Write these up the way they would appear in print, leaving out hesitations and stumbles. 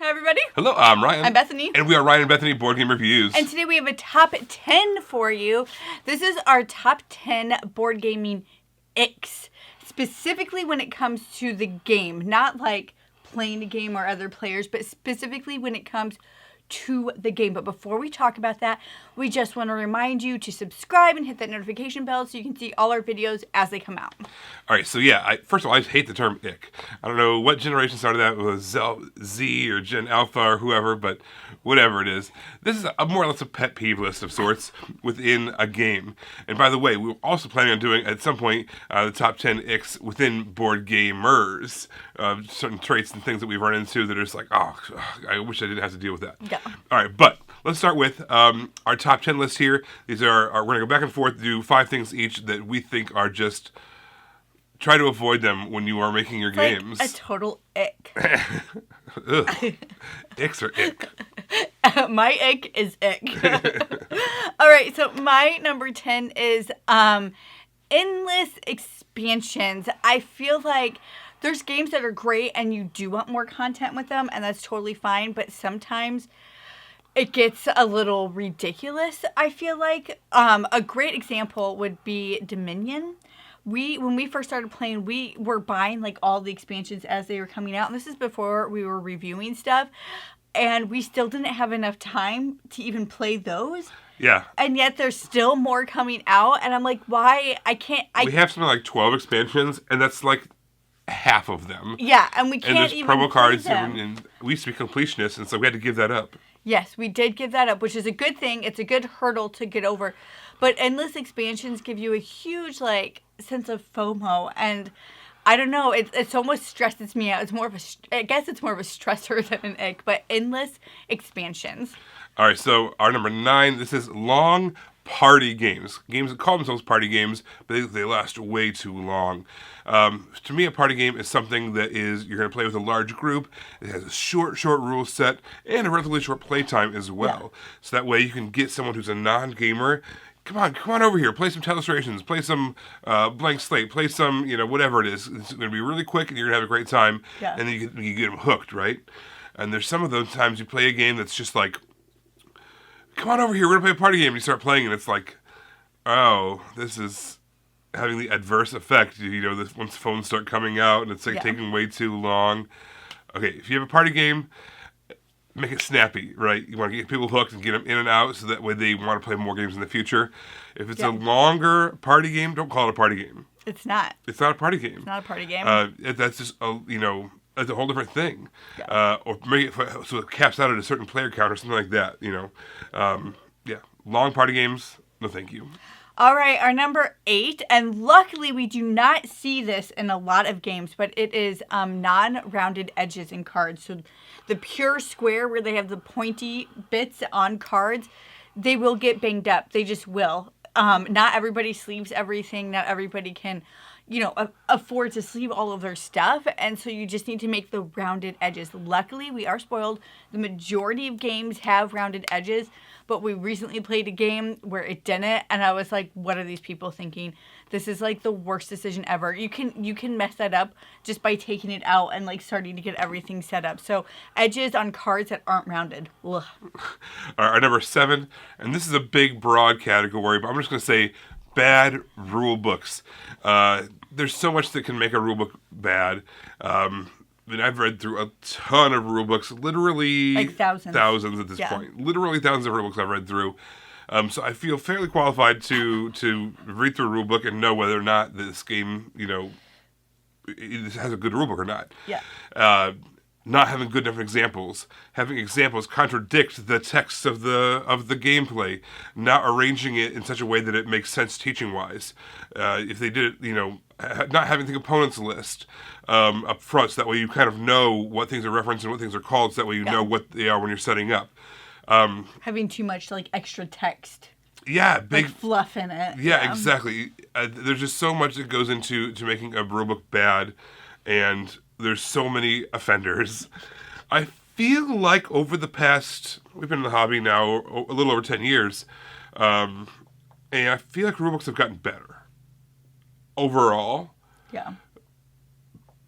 Hi, everybody. Hello, I'm Ryan. I'm Bethany. And we are Ryan and Bethany Board Game Reviews. And today we have a top 10 for you. This is our top 10 board gaming icks. Specifically when it comes to the game. Not like playing the game or other players, but specifically when it comes to the game. But before we talk about that, we just want to remind you to subscribe and hit that notification bell so you can see all our videos as they come out. All right, so yeah, first of all, I hate the term ick. I don't know what generation started that, it was Z or Gen Alpha or whoever, but whatever it is. This is a more or less a pet peeve list of sorts within a game. And by the way, we were also planning on doing, at some point, the top 10 icks within board gamers. Certain traits and things that we've run into that are just like, oh, I wish I didn't have to deal with that. Yeah. All right, but let's start with our top 10 list here. These are we're going to go back and forth, do 5 things each that we think are just, try to avoid them when you are making your games. Like a total ick. Ugh. Icks or ick? My ick is ick. All right, so my number 10 is endless expansions. I feel like there's games that are great and you do want more content with them, and that's totally fine, but sometimes it gets a little ridiculous, I feel like. A great example would be Dominion. When we first started playing, we were buying like all the expansions as they were coming out, and this is before we were reviewing stuff, and we still didn't have enough time to even play those. Yeah. And yet there's still more coming out, and I'm like, why? We have something like 12 expansions, and that's like half of them. Yeah, and we can't and there's even promo cards, play them. And we used to be completionists, and so we had to give that up. Yes, we did give that up, which is a good thing. It's a good hurdle to get over. But endless expansions give you a huge, like, sense of FOMO, and I don't know, it's almost stresses me out. I guess it's more of a stressor than an ick, but endless expansions. All right, so our number 9, this is long party games. Games that call themselves party games, but they last way too long. To me, a party game is something that you're going to play with a large group. It has a short rule set and a relatively short play time as well. Yeah. So that way you can get someone who's a non-gamer. Come on over here. Play some Telestrations. Play some Blank Slate. Play some, whatever it is. It's going to be really quick, and you're going to have a great time. Yeah. And then you get them hooked, right? And there's some of those times you play a game that's just like, come on over here, we're going to play a party game. And you start playing, and it's like, oh, this is having the adverse effect. Once phones start coming out, and it's like taking way too long. Okay, if you have a party game, make it snappy, right? You want to get people hooked and get them in and out so that way they want to play more games in the future. If it's a longer party game, don't call it a party game. It's not. It's not a party game. It's not a party game. That's just, that's a whole different thing. Yeah. Or make it so it caps out at a certain player count or something like that, Long party games, no thank you. All right, our number 8, and luckily we do not see this in a lot of games, but it is non-rounded edges in cards. So the pure square where they have the pointy bits on cards, they will get banged up. They just will. Not everybody sleeves everything. Not everybody can, afford to sleeve all of their stuff. And so you just need to make the rounded edges. Luckily, we are spoiled. The majority of games have rounded edges, but we recently played a game where it didn't. And I was like, what are these people thinking? This is like the worst decision ever. You can mess that up just by taking it out and like starting to get everything set up. So edges on cards that aren't rounded. Ugh. Our number 7, and this is a big broad category, but I'm just going to say bad rule books. There's so much that can make a rule book bad. I've read through a ton of rule books, literally like thousands at this point. Literally thousands of rule books I've read through. So I feel fairly qualified to read through a rule book and know whether or not this game, it has a good rule book or not. Yeah. Not having good enough examples, having examples contradict the text of the gameplay, not arranging it in such a way that it makes sense teaching-wise. If they did it, not having the components list up front, so that way you kind of know what things are referenced and what things are called, so that way you know what they are when you're setting up. Having too much like extra text. Yeah, big like fluff in it. Yeah, exactly. There's just so much that goes into making a rulebook bad, and there's so many offenders. I feel like over the past, we've been in the hobby now a little over 10 years, and I feel like rulebooks have gotten better overall. Yeah.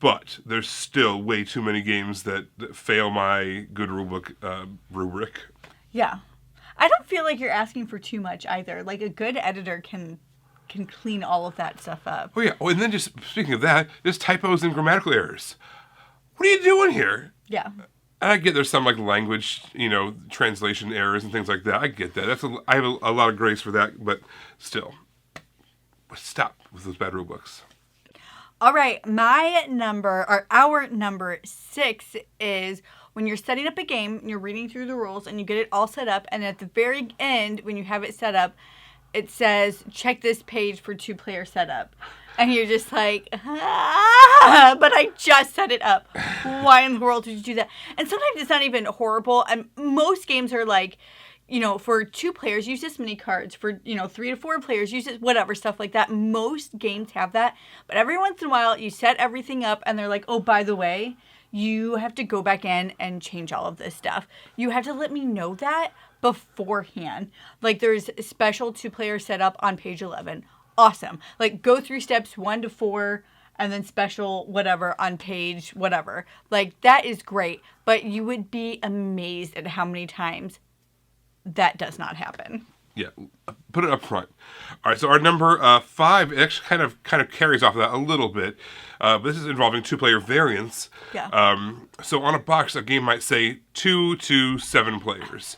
But there's still way too many games that fail my good rulebook rubric. Yeah. I don't feel like you're asking for too much either. Like, a good editor can clean all of that stuff up. Oh, yeah. Oh, and then just, speaking of that, just typos and grammatical errors. What are you doing here? Yeah. And I get there's some, like, language, translation errors and things like that. I get that. I have a lot of grace for that, but still. Stop with those bad rulebooks. All right, our number 6 is when you're setting up a game, and you're reading through the rules, and you get it all set up, and at the very end, when you have it set up, it says, check this page for 2-player setup. And you're just like, but I just set it up. Why in the world did you do that? And sometimes it's not even horrible. And most games are like, for 2 players, use this many cards. For, 3 to 4 players, use this, whatever, stuff like that. Most games have that. But every once in a while, you set everything up and they're like, oh, by the way, you have to go back in and change all of this stuff. You have to let me know that beforehand. Like, there's a special 2-player setup on page 11. Awesome. Like, go through steps 1 to 4 and then special whatever on page whatever. Like, that is great. But you would be amazed at how many times that does not happen. Yeah, put it up front. All right, so our number 5 actually kind of carries off of that a little bit. This is involving 2-player variants. Yeah. So on a box, a game might say 2 to 7 players.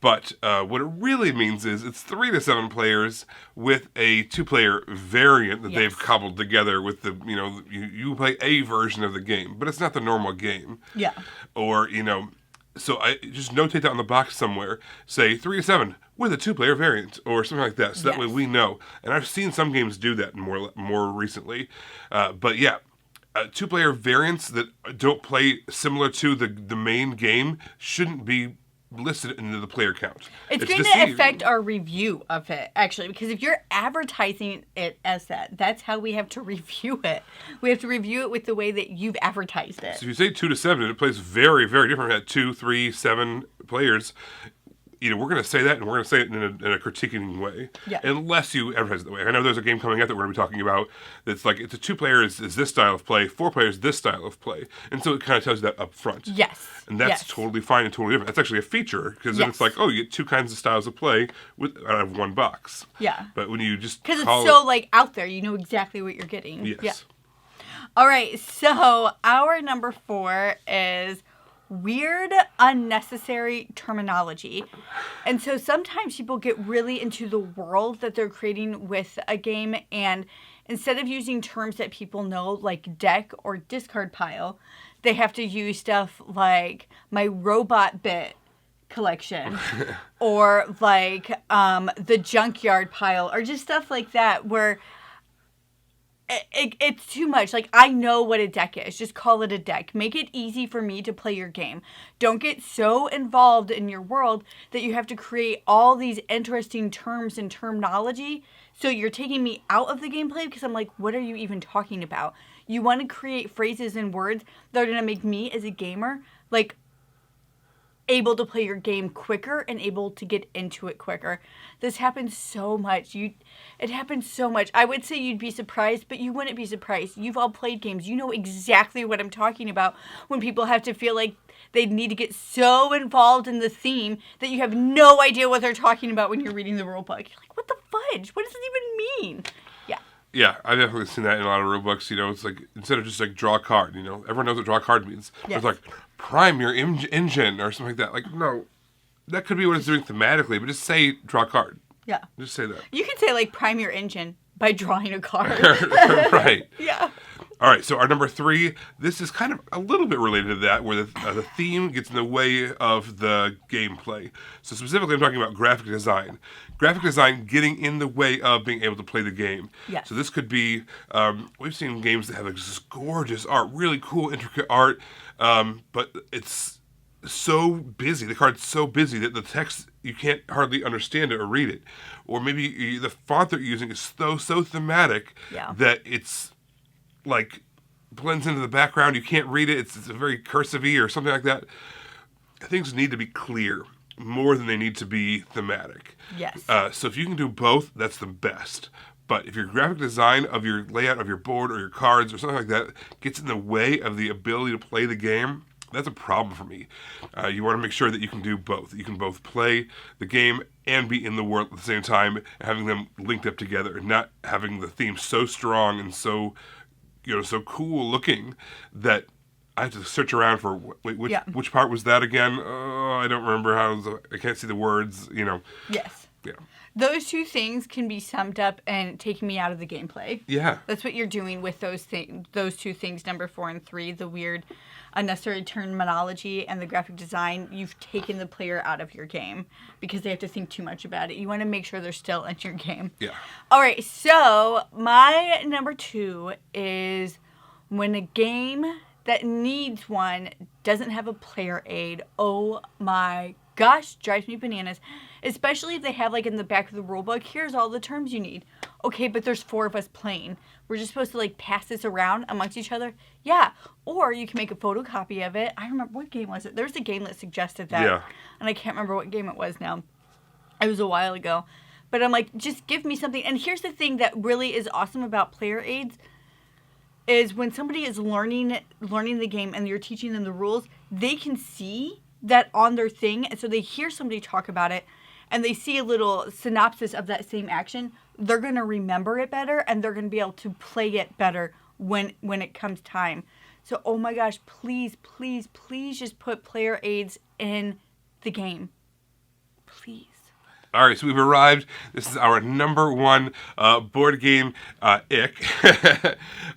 But what it really means is it's 3 to 7 players with a 2-player variant that they've cobbled together with the, you play a version of the game, but it's not the normal game. Yeah. Or, so I just notate that on the box somewhere. Say 3 to 7 with a 2-player variant or something like that. So that way we know. And I've seen some games do that more recently. But yeah, 2-player variants that don't play similar to the main game shouldn't be listed into the player count. It's going to affect our review of it, actually, because if you're advertising it as that's how we have to review it. We have to review it with the way that you've advertised it. So if you say 2 to 7, it plays very, very different at 2, 3, 7 players. We're going to say that, and we're going to say it in a critiquing way. Yeah. Unless you advertise it that way. I know there's a game coming out that we're going to be talking about that's like, it's a 2-player is this style of play, 4 players this style of play. And so it kind of tells you that up front. Yes. And that's totally fine and totally different. That's actually a feature, because then it's like, oh, you get 2 kinds of styles of play out of 1 box. Yeah. But when you just because it's so, out there, you know exactly what you're getting. Yes. Yeah. All right, so our number 4 is weird, unnecessary terminology. And so sometimes people get really into the world that they're creating with a game, and instead of using terms that people know, like deck or discard pile, they have to use stuff like my robot bit collection or like the junkyard pile, or just stuff like that where it's too much. Like, I know what a deck is. Just call it a deck. Make it easy for me to play your game. Don't get so involved in your world that you have to create all these interesting terms and terminology. So you're taking me out of the gameplay because I'm like, what are you even talking about? You want to create phrases and words that are going to make me as a gamer, like, able to play your game quicker and able to get into it quicker. This happens so much. It happens so much. I would say you'd be surprised, but you wouldn't be surprised. You've all played games. You know exactly what I'm talking about when people have to feel like they need to get so involved in the theme that you have no idea what they're talking about when you're reading the rule book. You're like, what the fudge? What does it even mean? Yeah. Yeah, I've definitely seen that in a lot of rule books. It's like, instead of just like draw a card, everyone knows what draw a card means. Yes. It's like, prime your engine or something like that. Like, no, that could be what it's doing thematically, but just say draw a card. Yeah. Just say that. You can say, like, prime your engine by drawing a card. Right. Yeah. All right, so our number 3, this is kind of a little bit related to that, where the theme gets in the way of the gameplay. So specifically, I'm talking about graphic design. Graphic design getting in the way of being able to play the game. Yes. So this could be, we've seen games that have like this gorgeous art, really cool, intricate art, but it's so busy, the card's so busy that the text, you can't hardly understand it or read it. Or maybe the font they're using is so thematic that it's like blends into the background. You can't read it. It's very cursive-y or something like that. Things need to be clear more than they need to be thematic. Yes. So if you can do both, that's the best. But if your graphic design of your layout of your board or your cards or something like that gets in the way of the ability to play the game, that's a problem for me. You want to make sure that you can do both. You can both play the game and be in the world at the same time, having them linked up together, and not having the theme so strong and so, so cool looking that I have to search around for which part was that again? Oh, I don't remember I can't see the words. Yes. Yeah. Those two things can be summed up and taking me out of the gameplay. Yeah. That's what you're doing with those two things, number 4 and 3, the weird unnecessary terminology and the graphic design. You've taken the player out of your game because they have to think too much about it. You want to make sure they're still in your game. Yeah. All right, so my number 2 is when a game that needs one doesn't have a player aid. Oh my gosh, drives me bananas. Especially if they have, like, in the back of the rule book, here's all the terms you need. Okay, but there's 4 of us playing. We're just supposed to, like, pass this around amongst each other? Yeah. Or you can make a photocopy of it. I remember, what game was it? There was a game that suggested that. Yeah. And I can't remember what game it was now. It was a while ago. But I'm like, just give me something. And here's the thing that really is awesome about player aids is when somebody is learning the game and you're teaching them the rules, they can see that on their thing. And so they hear somebody talk about it, and they see a little synopsis of that same action, they're going to remember it better, and they're going to be able to play it better when it comes time. So, oh my gosh, please, please, please just put player aids in the game. Please. All right, so we've arrived. This is our number 1 board game ick.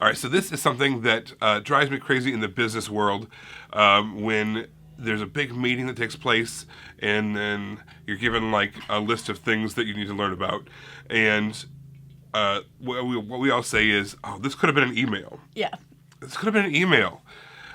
All right, so this is something that drives me crazy in the business world when there's a big meeting that takes place, and then you're given, like, a list of things that you need to learn about. And what we all say is, oh, this could have been an email. Yeah. This could have been an email.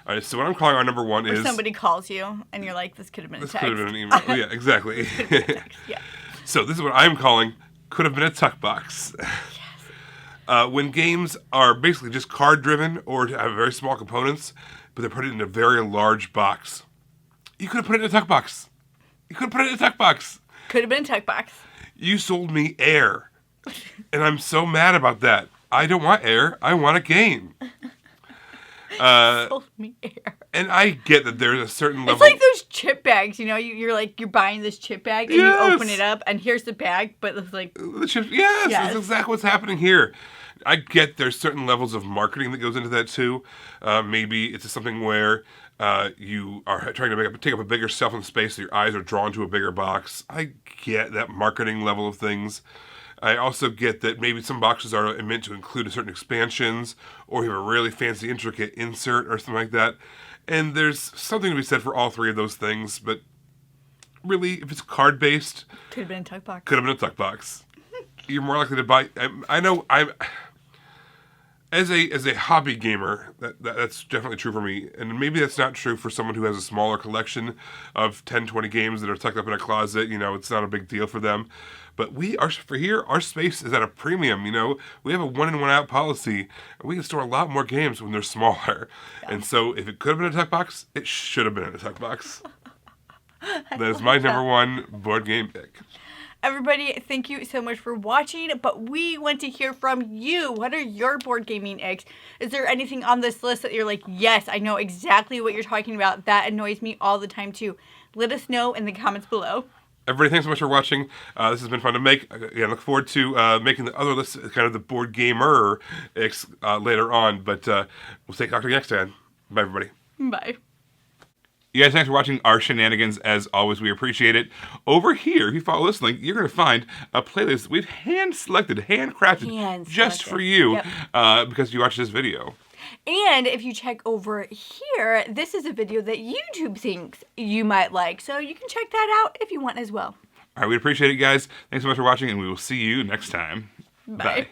All right, so what I'm calling our number 1 is... somebody calls you, and you're like, this could have been a text. This could have been an email. Oh, yeah, exactly. This could have been a text, yeah. So this is what I'm calling could have been a tuck box. Yes. When games are basically just card-driven or have very small components, but they're put in a very large box. You could have put it in a tuck box. Could have been a tuck box. You sold me air. And I'm so mad about that. I don't want air. I want a game. Sold me air. And I get that there's a certain level... It's like those chip bags, you're buying this chip bag, and you open it up, and here's the bag, but it's like... The chips, yes, that's exactly what's happening here. I get there's certain levels of marketing that goes into that, too. Maybe it's something where... you are trying to take up a bigger shelf in space so your eyes are drawn to a bigger box. I get that marketing level of things. I also get that maybe some boxes are meant to include certain expansions, or you have a really fancy, intricate insert or something like that. And there's something to be said for all 3 of those things, but really, if it's card-based... Could have been a tuck box. Could have been a tuck box. You're more likely to buy... I know I'm... As a hobby gamer, that's definitely true for me. And maybe that's not true for someone who has a smaller collection of 10, 20 games that are tucked up in a closet. It's not a big deal for them. But our space is at a premium. We have a 1-in, 1-out policy. And we can store a lot more games when they're smaller. Yeah. And so if it could have been a tuck box, it should have been in a tuck box. That is my number 1 board game ick. Everybody, thank you so much for watching, but we want to hear from you. What are your board gaming icks? Is there anything on this list that you're like, yes, I know exactly what you're talking about. That annoys me all the time, too. Let us know in the comments below. Everybody, thanks so much for watching. This has been fun to make. Again, look forward to making the other list, kind of the board gamer icks later on, but we'll talk to you next time. Bye, everybody. Bye. You guys, thanks for watching our shenanigans. As always, we appreciate it. Over here, if you follow this link, you're going to find a playlist we've handcrafted just for you because you watched this video. And if you check over here, this is a video that YouTube thinks you might like. So you can check that out if you want as well. All right, we appreciate it, guys. Thanks so much for watching, and we will see you next time. Bye.